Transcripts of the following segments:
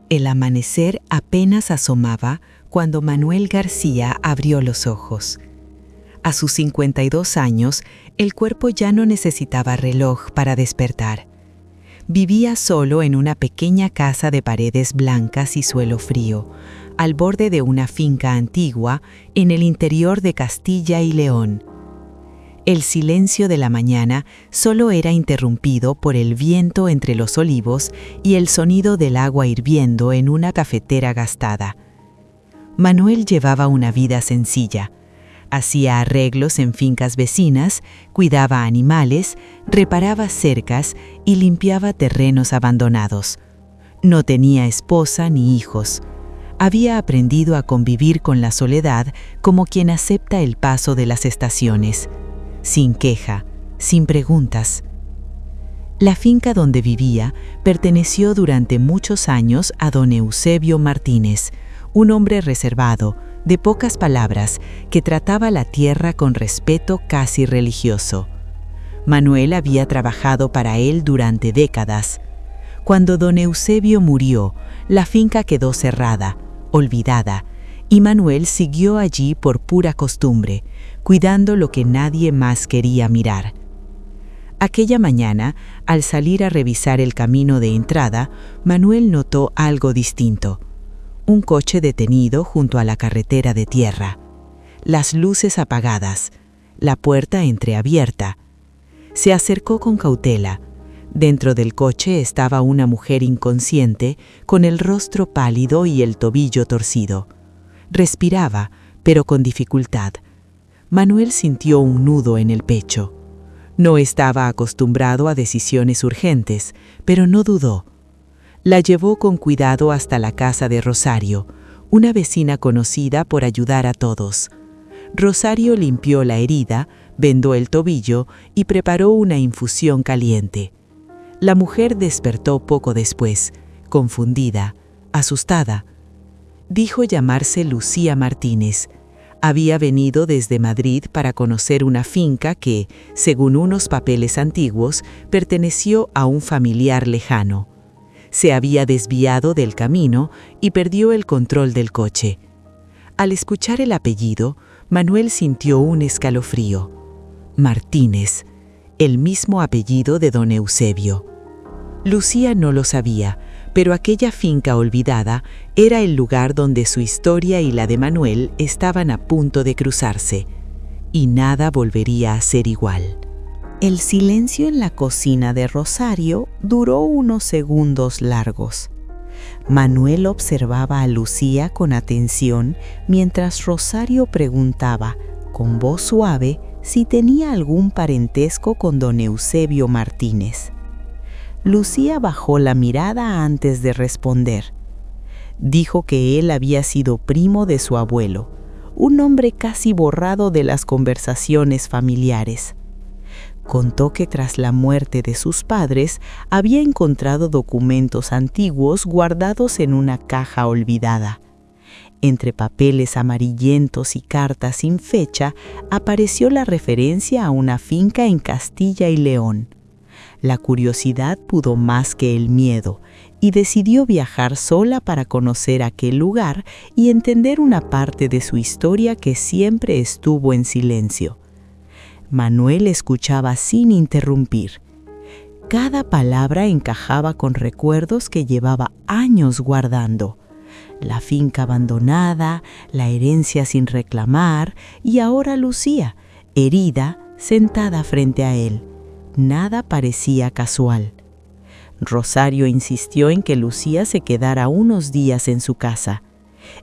El amanecer apenas asomaba cuando Manuel García abrió los ojos. A sus 52 años, el cuerpo ya no necesitaba reloj para despertar. Vivía solo en una pequeña casa de paredes blancas y suelo frío, al borde de una finca antigua en el interior de Castilla y León. El silencio de la mañana solo era interrumpido por el viento entre los olivos y el sonido del agua hirviendo en una cafetera gastada. Manuel llevaba una vida sencilla. Hacía arreglos en fincas vecinas, cuidaba animales, reparaba cercas y limpiaba terrenos abandonados. No tenía esposa ni hijos. Había aprendido a convivir con la soledad como quien acepta el paso de las estaciones, sin queja, sin preguntas. La finca donde vivía perteneció durante muchos años a don Eusebio Martínez, un hombre reservado, de pocas palabras, que trataba la tierra con respeto casi religioso. Manuel había trabajado para él durante décadas. Cuando don Eusebio murió, la finca quedó cerrada, olvidada, y Manuel siguió allí por pura costumbre, cuidando lo que nadie más quería mirar. Aquella mañana, al salir a revisar el camino de entrada, Manuel notó algo distinto. Un coche detenido junto a la carretera de tierra. Las luces apagadas, la puerta entreabierta. Se acercó con cautela. Dentro del coche estaba una mujer inconsciente, con el rostro pálido y el tobillo torcido. Respiraba, pero con dificultad. Manuel sintió un nudo en el pecho. No estaba acostumbrado a decisiones urgentes, pero no dudó. La llevó con cuidado hasta la casa de Rosario, una vecina conocida por ayudar a todos. Rosario limpió la herida, vendó el tobillo y preparó una infusión caliente. La mujer despertó poco después, confundida, asustada. Dijo llamarse Lucía Martínez. Había venido desde Madrid para conocer una finca que, según unos papeles antiguos, perteneció a un familiar lejano. Se había desviado del camino y perdió el control del coche. Al escuchar el apellido, Manuel sintió un escalofrío. Martínez, el mismo apellido de don Eusebio. Lucía no lo sabía, pero aquella finca olvidada era el lugar donde su historia y la de Manuel estaban a punto de cruzarse, y nada volvería a ser igual. El silencio en la cocina de Rosario duró unos segundos largos. Manuel observaba a Lucía con atención mientras Rosario preguntaba, con voz suave, si tenía algún parentesco con don Eusebio Martínez. Lucía bajó la mirada antes de responder. Dijo que él había sido primo de su abuelo, un hombre casi borrado de las conversaciones familiares. Contó que tras la muerte de sus padres había encontrado documentos antiguos guardados en una caja olvidada. Entre papeles amarillentos y cartas sin fecha apareció la referencia a una finca en Castilla y León. La curiosidad pudo más que el miedo y decidió viajar sola para conocer aquel lugar y entender una parte de su historia que siempre estuvo en silencio. Manuel escuchaba sin interrumpir. Cada palabra encajaba con recuerdos que llevaba años guardando. La finca abandonada, la herencia sin reclamar y ahora Lucía, herida, sentada frente a él. Nada parecía casual. Rosario insistió en que Lucía se quedara unos días en su casa.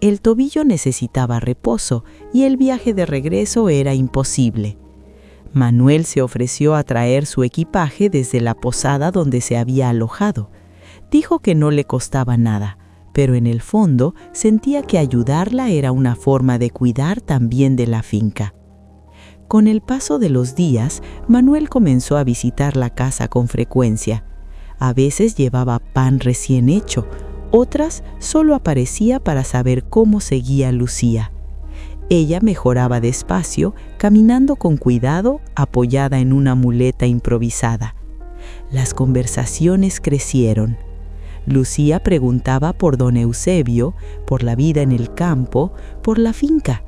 El tobillo necesitaba reposo y el viaje de regreso era imposible. Manuel se ofreció a traer su equipaje desde la posada donde se había alojado. Dijo que no le costaba nada, pero en el fondo sentía que ayudarla era una forma de cuidar también de la finca. Con el paso de los días, Manuel comenzó a visitar la casa con frecuencia. A veces llevaba pan recién hecho, otras solo aparecía para saber cómo seguía Lucía. Ella mejoraba despacio, caminando con cuidado, apoyada en una muleta improvisada. Las conversaciones crecieron. Lucía preguntaba por don Eusebio, por la vida en el campo, por la finca.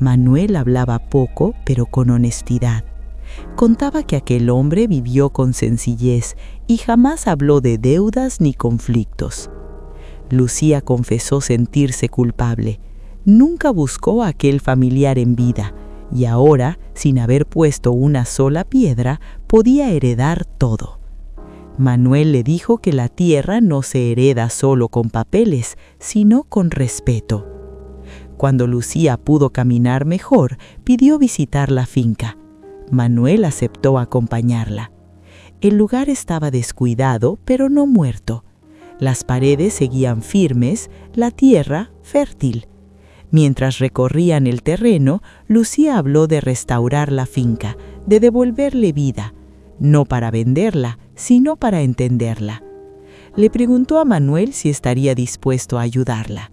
Manuel hablaba poco, pero con honestidad. Contaba que aquel hombre vivió con sencillez y jamás habló de deudas ni conflictos. Lucía confesó sentirse culpable. Nunca buscó a aquel familiar en vida y ahora, sin haber puesto una sola piedra, podía heredar todo. Manuel le dijo que la tierra no se hereda solo con papeles, sino con respeto. Cuando Lucía pudo caminar mejor, pidió visitar la finca. Manuel aceptó acompañarla. El lugar estaba descuidado, pero no muerto. Las paredes seguían firmes, la tierra fértil. Mientras recorrían el terreno, Lucía habló de restaurar la finca, de devolverle vida, no para venderla, sino para entenderla. Le preguntó a Manuel si estaría dispuesto a ayudarla.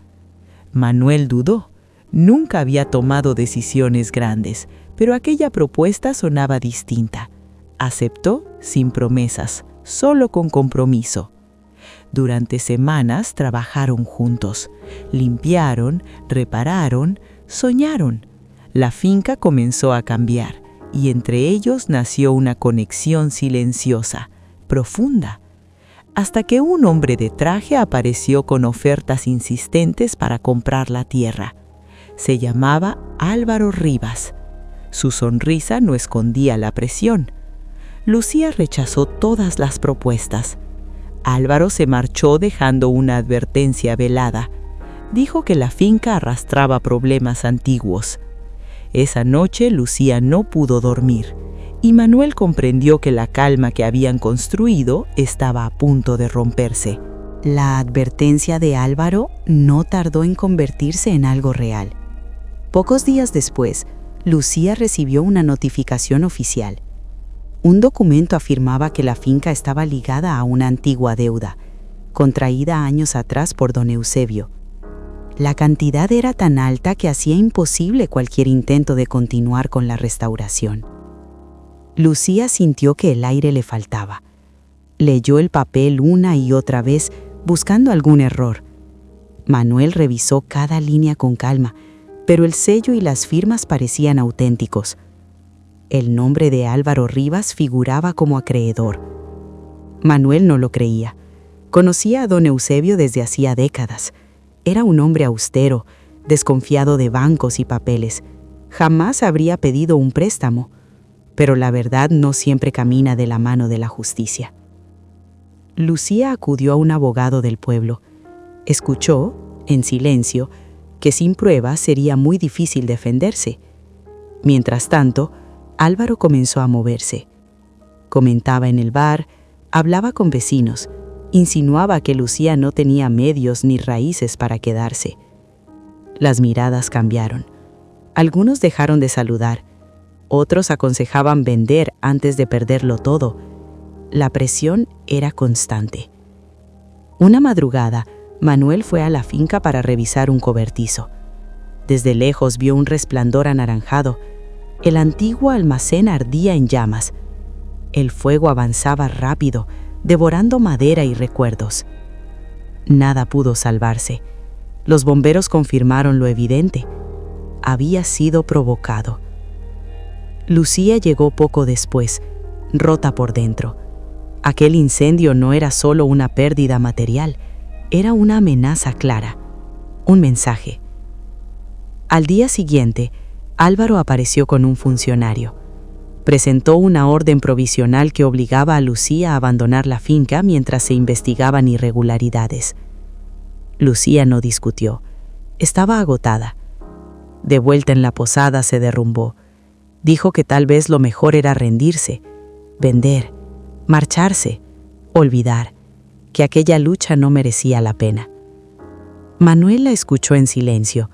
Manuel dudó. Nunca había tomado decisiones grandes, pero aquella propuesta sonaba distinta. Aceptó sin promesas, solo con compromiso. Durante semanas trabajaron juntos. Limpiaron, repararon, soñaron. La finca comenzó a cambiar y entre ellos nació una conexión silenciosa, profunda, hasta que un hombre de traje apareció con ofertas insistentes para comprar la tierra. Se llamaba Álvaro Rivas. Su sonrisa no escondía la presión. Lucía rechazó todas las propuestas. Álvaro se marchó dejando una advertencia velada. Dijo que la finca arrastraba problemas antiguos. Esa noche Lucía no pudo dormir y Manuel comprendió que la calma que habían construido estaba a punto de romperse. La advertencia de Álvaro no tardó en convertirse en algo real. Pocos días después, Lucía recibió una notificación oficial. Un documento afirmaba que la finca estaba ligada a una antigua deuda, contraída años atrás por don Eusebio. La cantidad era tan alta que hacía imposible cualquier intento de continuar con la restauración. Lucía sintió que el aire le faltaba. Leyó el papel una y otra vez, buscando algún error. Manuel revisó cada línea con calma, pero el sello y las firmas parecían auténticos. El nombre de Álvaro Rivas figuraba como acreedor. Manuel no lo creía. Conocía a don Eusebio desde hacía décadas. Era un hombre austero, desconfiado de bancos y papeles. Jamás habría pedido un préstamo, pero la verdad no siempre camina de la mano de la justicia. Lucía acudió a un abogado del pueblo. Escuchó, en silencio, que sin pruebas sería muy difícil defenderse. Mientras tanto, Álvaro comenzó a moverse. Comentaba en el bar, hablaba con vecinos, insinuaba que Lucía no tenía medios ni raíces para quedarse. Las miradas cambiaron. Algunos dejaron de saludar. Otros aconsejaban vender antes de perderlo todo. La presión era constante. Una madrugada, Manuel fue a la finca para revisar un cobertizo. Desde lejos vio un resplandor anaranjado. El antiguo almacén ardía en llamas. El fuego avanzaba rápido, devorando madera y recuerdos. Nada pudo salvarse. Los bomberos confirmaron lo evidente. Había sido provocado. Lucía llegó poco después, rota por dentro. Aquel incendio no era solo una pérdida material, era una amenaza clara, un mensaje. Al día siguiente, Álvaro apareció con un funcionario. Presentó una orden provisional que obligaba a Lucía a abandonar la finca mientras se investigaban irregularidades. Lucía no discutió. Estaba agotada. De vuelta en la posada se derrumbó. Dijo que tal vez lo mejor era rendirse, vender, marcharse, olvidar, que aquella lucha no merecía la pena. Manuel la escuchó en silencio.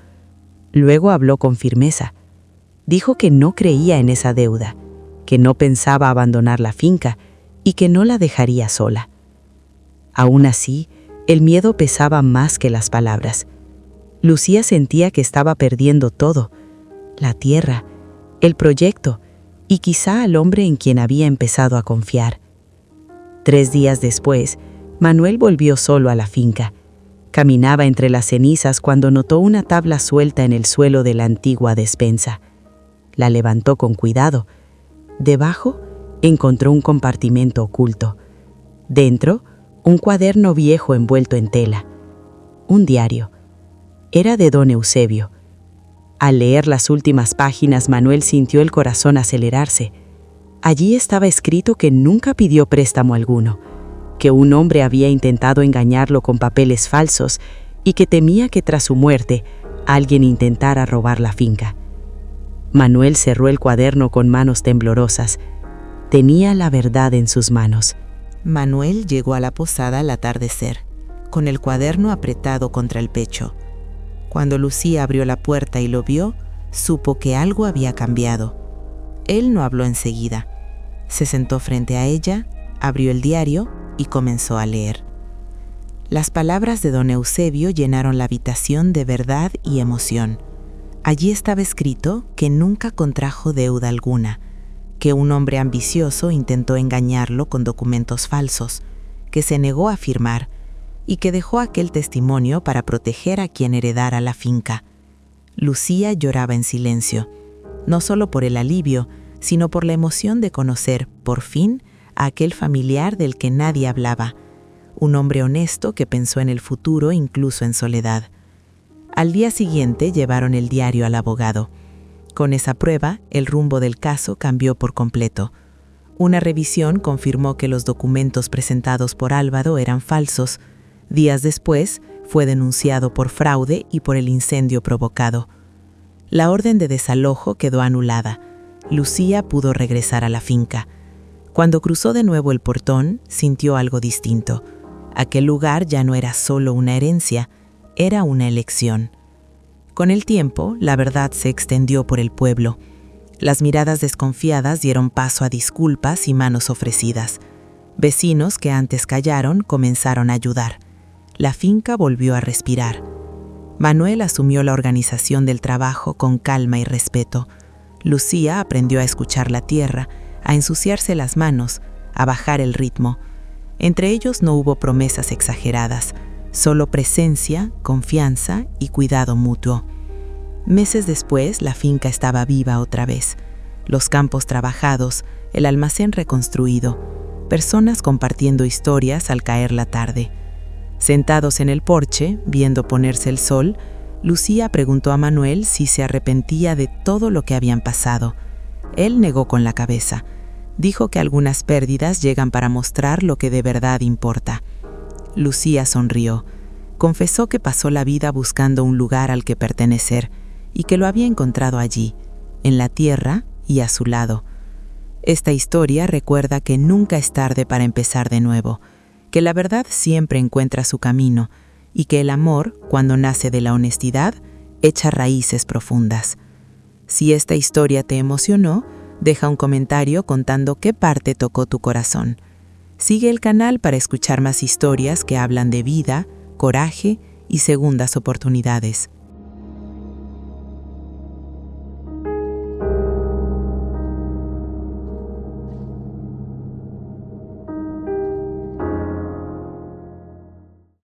Luego habló con firmeza. Dijo que no creía en esa deuda, que no pensaba abandonar la finca y que no la dejaría sola. Aún así, el miedo pesaba más que las palabras. Lucía sentía que estaba perdiendo todo: la tierra, el proyecto y quizá al hombre en quien había empezado a confiar. 3 días después, Manuel volvió solo a la finca. Caminaba entre las cenizas cuando notó una tabla suelta en el suelo de la antigua despensa. La levantó con cuidado. Debajo encontró un compartimento oculto. Dentro, un cuaderno viejo envuelto en tela. Un diario. Era de don Eusebio. Al leer las últimas páginas, Manuel sintió el corazón acelerarse. Allí estaba escrito que nunca pidió préstamo alguno, que un hombre había intentado engañarlo con papeles falsos y que temía que tras su muerte alguien intentara robar la finca. Manuel cerró el cuaderno con manos temblorosas. Tenía la verdad en sus manos. Manuel llegó a la posada al atardecer, con el cuaderno apretado contra el pecho. Cuando Lucía abrió la puerta y lo vio, supo que algo había cambiado. Él no habló enseguida. Se sentó frente a ella, abrió el diario y comenzó a leer. Las palabras de don Eusebio llenaron la habitación de verdad y emoción. Allí estaba escrito que nunca contrajo deuda alguna, que un hombre ambicioso intentó engañarlo con documentos falsos, que se negó a firmar y que dejó aquel testimonio para proteger a quien heredara la finca. Lucía lloraba en silencio, no solo por el alivio, sino por la emoción de conocer, por fin, a aquel familiar del que nadie hablaba, un hombre honesto que pensó en el futuro incluso en soledad. Al día siguiente llevaron el diario al abogado. Con esa prueba, el rumbo del caso cambió por completo. Una revisión confirmó que los documentos presentados por Álvaro eran falsos. Días después, fue denunciado por fraude y por el incendio provocado. La orden de desalojo quedó anulada. Lucía pudo regresar a la finca. Cuando cruzó de nuevo el portón, sintió algo distinto. Aquel lugar ya no era solo una herencia, era una elección. Con el tiempo, la verdad se extendió por el pueblo. Las miradas desconfiadas dieron paso a disculpas y manos ofrecidas. Vecinos que antes callaron comenzaron a ayudar. La finca volvió a respirar. Manuel asumió la organización del trabajo con calma y respeto. Lucía aprendió a escuchar la tierra, a ensuciarse las manos, a bajar el ritmo. Entre ellos no hubo promesas exageradas, solo presencia, confianza y cuidado mutuo. Meses después, la finca estaba viva otra vez. Los campos trabajados, el almacén reconstruido, personas compartiendo historias al caer la tarde. Sentados en el porche, viendo ponerse el sol, Lucía preguntó a Manuel si se arrepentía de todo lo que habían pasado. Él negó con la cabeza. Dijo que algunas pérdidas llegan para mostrar lo que de verdad importa. Lucía sonrió. Confesó que pasó la vida buscando un lugar al que pertenecer y que lo había encontrado allí, en la tierra y a su lado. Esta historia recuerda que nunca es tarde para empezar de nuevo, que la verdad siempre encuentra su camino y que el amor, cuando nace de la honestidad, echa raíces profundas. Si esta historia te emocionó, deja un comentario contando qué parte tocó tu corazón. Sigue el canal para escuchar más historias que hablan de vida, coraje y segundas oportunidades.